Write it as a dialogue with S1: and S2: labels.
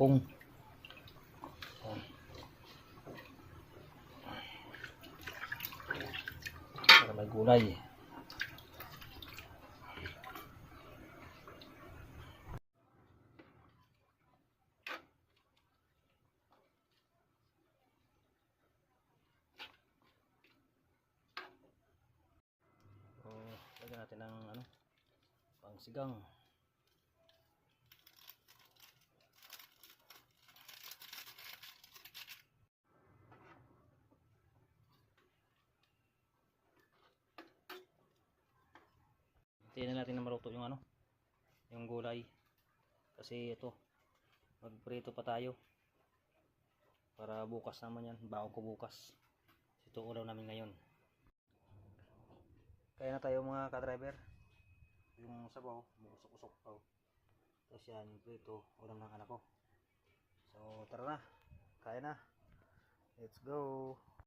S1: kangkong. Para may gulay. Lagyan natin ng pangsigang. Hintayin natin na maluto yung gulay. Kasi ito, magprito pa tayo. Para bukas naman yan, baon ko bukas. Ito ulam namin ngayon. Kaya na tayo mga ka-driver. Yung sabaw, usok-usok pa. Tapos yan, yung prito, ulam ng anak ko. So tara na, kaya na. Let's go.